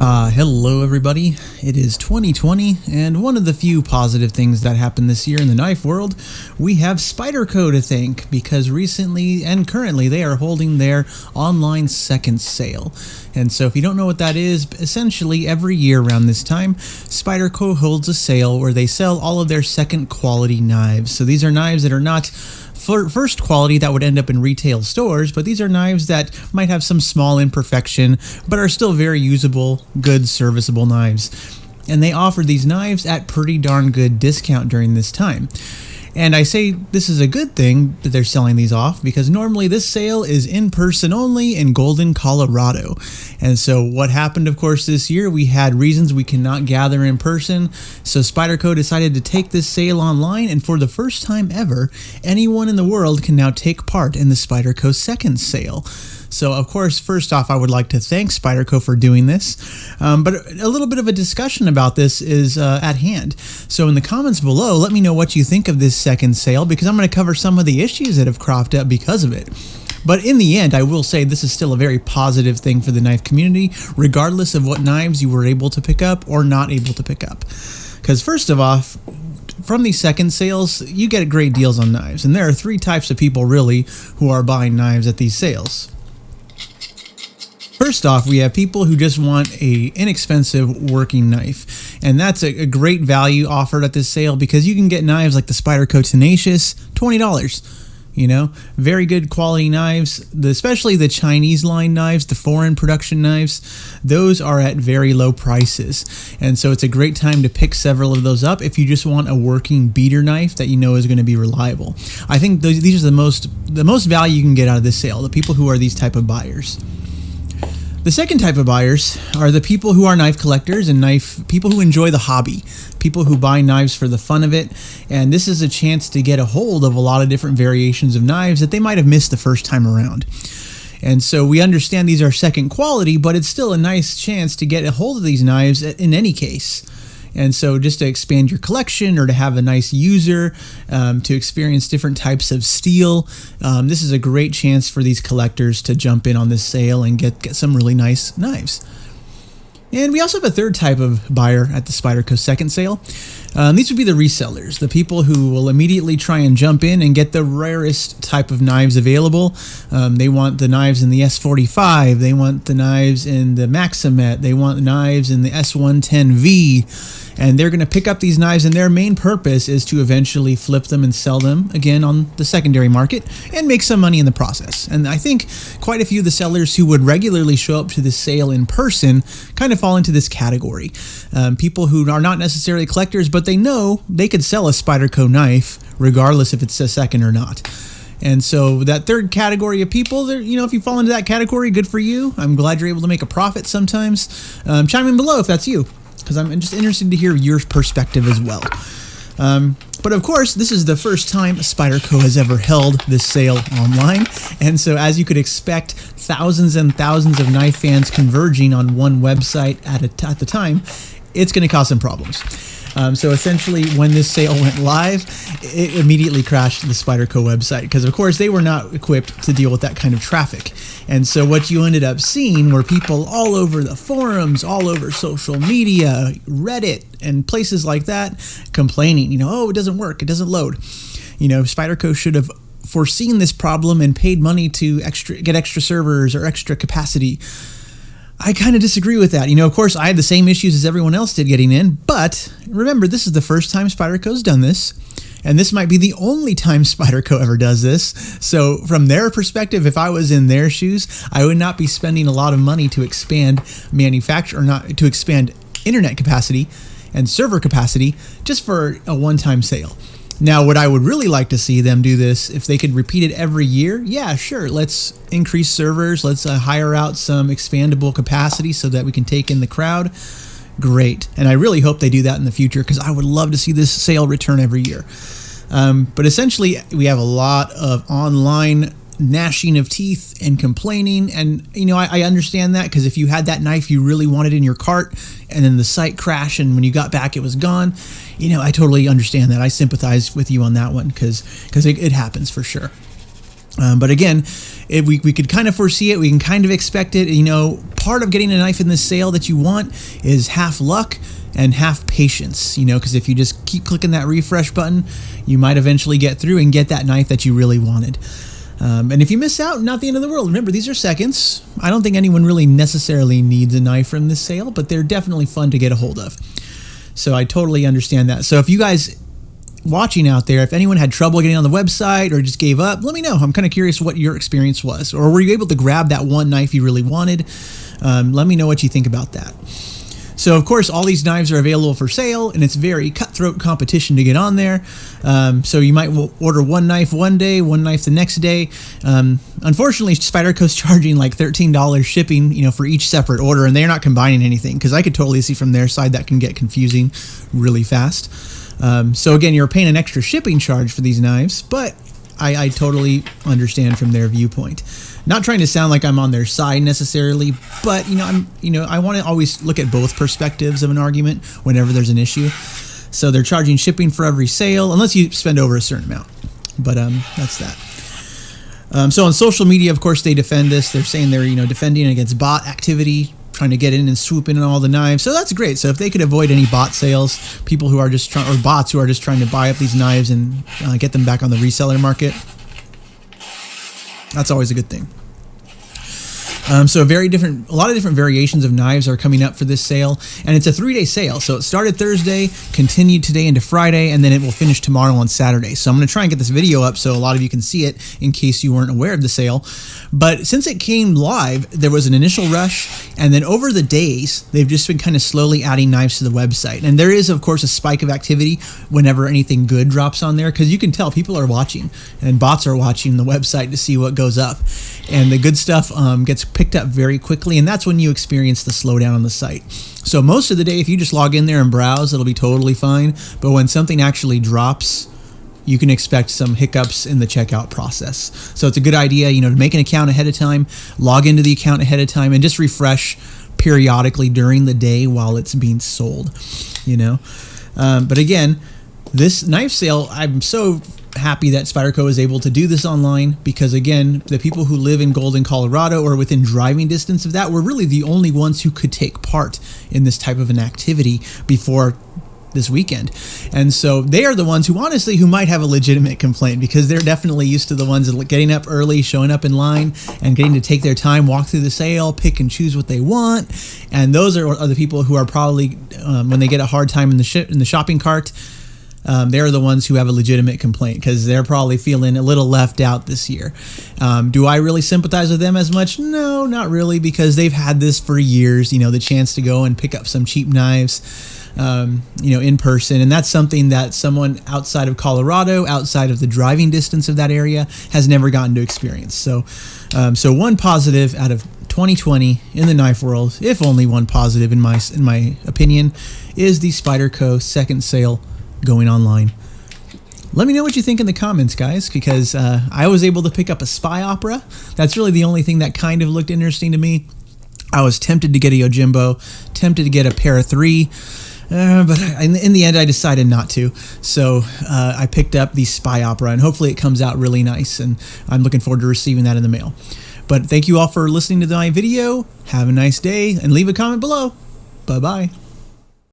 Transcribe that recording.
Hello everybody. It is 2020, and one of the few positive things that happened this year in the knife world, we have Spyderco to thank, because recently and currently they are holding their online second sale. And so if you don't know what that is, essentially every year around this time, Spyderco holds a sale where they sell all of their second quality knives. So these are knives that are not first quality that would end up in retail stores, but these are knives that might have some small imperfection, but are still very usable, good, serviceable knives. And they offer these knives at pretty darn good discount during this time. And I say this is a good thing that they're selling these off, because normally this sale is in person only in Golden, Colorado. And so what happened, of course, this year, we had reasons we cannot gather in person. So Spyderco decided to take this sale online, and for the first time ever, anyone in the world can now take part in the Spyderco second sale. So, of course, first off, I would like to thank Spyderco for doing this, but a little bit of a discussion about this is at hand. So in the comments below, let me know what you think of this second sale, because I'm going to cover some of the issues that have cropped up because of it. But in the end, I will say this is still a very positive thing for the knife community, regardless of what knives you were able to pick up or not able to pick up. Because first of all, from these second sales, you get great deals on knives. And there are three types of people, really, who are buying knives at these sales. First off, we have people who just want an inexpensive working knife, and that's a great value offered at this sale, because you can get knives like the Spyderco Tenacious, $20. You know, very good quality knives, especially the Chinese line knives, the foreign production knives, those are at very low prices. And so it's a great time to pick several of those up if you just want a working beater knife that you know is going to be reliable. I think these are the most value you can get out of this sale, the people who are these type of buyers. The second type of buyers are the people who are knife collectors and people who enjoy the hobby, people who buy knives for the fun of it, and this is a chance to get a hold of a lot of different variations of knives that they might have missed the first time around. And so we understand these are second quality, but it's still a nice chance to get a hold of these knives in any case. And so just to expand your collection, or to have a nice user, to experience different types of steel, this is a great chance for these collectors to jump in on this sale and get some really nice knives. And we also have a third type of buyer at the Spyderco second sale. These would be the resellers, the people who will immediately try and jump in and get the rarest type of knives available. They want the knives in the S45, they want the knives in the Maximet, they want knives in the S110V, and they're going to pick up these knives, and their main purpose is to eventually flip them and sell them again on the secondary market and make some money in the process. And I think quite a few of the sellers who would regularly show up to this sale in person kind of fall into this category. People who are not necessarily collectors, but they know they could sell a Spyderco knife regardless if it's a second or not. And so that third category of people, if you fall into that category, good for you. I'm glad you're able to make a profit sometimes. Chime in below if that's you, because I'm just interested to hear your perspective as well. But of course, this is the first time Spyderco has ever held this sale online, and so as you could expect, thousands and thousands of knife fans converging on one website at the time, it's going to cause some problems. So essentially, when this sale went live, it immediately crashed the Spyderco website, because of course they were not equipped to deal with that kind of traffic. And so what you ended up seeing were people all over the forums, all over social media, Reddit, and places like that complaining, oh, it doesn't work, it doesn't load. Spyderco should have foreseen this problem and paid money to get extra servers or extra capacity. I kind of disagree with that. Of course, I had the same issues as everyone else did getting in, but remember, this is the first time Spyderco's done this, and this might be the only time Spyderco ever does this. So from their perspective, if I was in their shoes, I would not be spending a lot of money to expand to expand internet capacity and server capacity just for a one-time sale. Now, what I would really like to see them do this, if they could repeat it every year, yeah, sure, let's increase servers, let's hire out some expandable capacity so that we can take in the crowd. Great. And I really hope they do that in the future, because I would love to see this sale return every year. But essentially, we have a lot of online gnashing of teeth and complaining, and I understand that, because if you had that knife you really wanted in your cart and then the site crashed and when you got back it was gone, I totally understand that. I sympathize with you on that one, because it happens for sure. But again, we could kind of foresee it. We can kind of expect it. You know, part of getting a knife in this sale that you want is half luck and half patience, you know, because if you just keep clicking that refresh button, you might eventually get through and get that knife that you really wanted. And if you miss out, not the end of the world. Remember, these are seconds. I don't think anyone really necessarily needs a knife from this sale, but they're definitely fun to get a hold of. So I totally understand that. So if you guys watching out there, if anyone had trouble getting on the website or just gave up, let me know. I'm kind of curious what your experience was. Or were you able to grab that one knife you really wanted? Let me know what you think about that. So, of course, all these knives are available for sale, and it's very cutthroat competition to get on there. So you might order one knife one day, one knife the next day. Unfortunately, Spyderco's charging like $13 shipping, you know, for each separate order, and they're not combining anything, because I could totally see from their side that can get confusing really fast. So again, you're paying an extra shipping charge for these knives, but I totally understand from their viewpoint. Not trying to sound like I'm on their side necessarily, but I want to always look at both perspectives of an argument whenever there's an issue. So they're charging shipping for every sale, unless you spend over a certain amount. But that's that. So on social media, of course, they defend this. They're saying they're defending against bot activity, trying to get in and swoop in on all the knives. So that's great. So if they could avoid any bot sales, people who are just trying, or bots who are just trying to buy up these knives and get them back on the reseller market, that's always a good thing. So a lot of different variations of knives are coming up for this sale, and it's a 3-day sale. So it started Thursday, continued today into Friday, and then it will finish tomorrow on Saturday. So I'm going to try and get this video up so a lot of you can see it in case you weren't aware of the sale. But since it came live, there was an initial rush, and then over the days, they've just been kind of slowly adding knives to the website. And there is, of course, a spike of activity whenever anything good drops on there, because you can tell people are watching, and bots are watching the website to see what goes up. And the good stuff gets picked up very quickly, and that's when you experience the slowdown on the site. So most of the day, if you just log in there and browse, it'll be totally fine. But when something actually drops, you can expect some hiccups in the checkout process. So it's a good idea, to make an account ahead of time, log into the account ahead of time, and just refresh periodically during the day while it's being sold, But again, this knife sale, I'm so happy that Spyderco is able to do this online, because again, the people who live in Golden, Colorado, or within driving distance of that, were really the only ones who could take part in this type of an activity before this weekend. And so they are the ones who might have a legitimate complaint, because they're definitely used to the ones that getting up early, showing up in line, and getting to take their time, walk through the sale, pick and choose what they want. And those are the people who are probably, when they get a hard time in the shopping cart, they're the ones who have a legitimate complaint, because they're probably feeling a little left out this year. Do I really sympathize with them as much? No, not really, because they've had this for years, the chance to go and pick up some cheap knives, in person. And that's something that someone outside of Colorado, outside of the driving distance of that area, has never gotten to experience. So one positive out of 2020 in the knife world, if only one positive in my opinion, is the Spyderco second sale going online. Let me know what you think in the comments, guys, because I was able to pick up a Spy Opera. That's really the only thing that kind of looked interesting to me. I was tempted to get a Yojimbo, tempted to get a Para 3, but in the end I decided not to. So I picked up the Spy Opera, and hopefully it comes out really nice, and I'm looking forward to receiving that in the mail. But thank you all for listening to my video. Have a nice day, and leave a comment below. Bye-bye.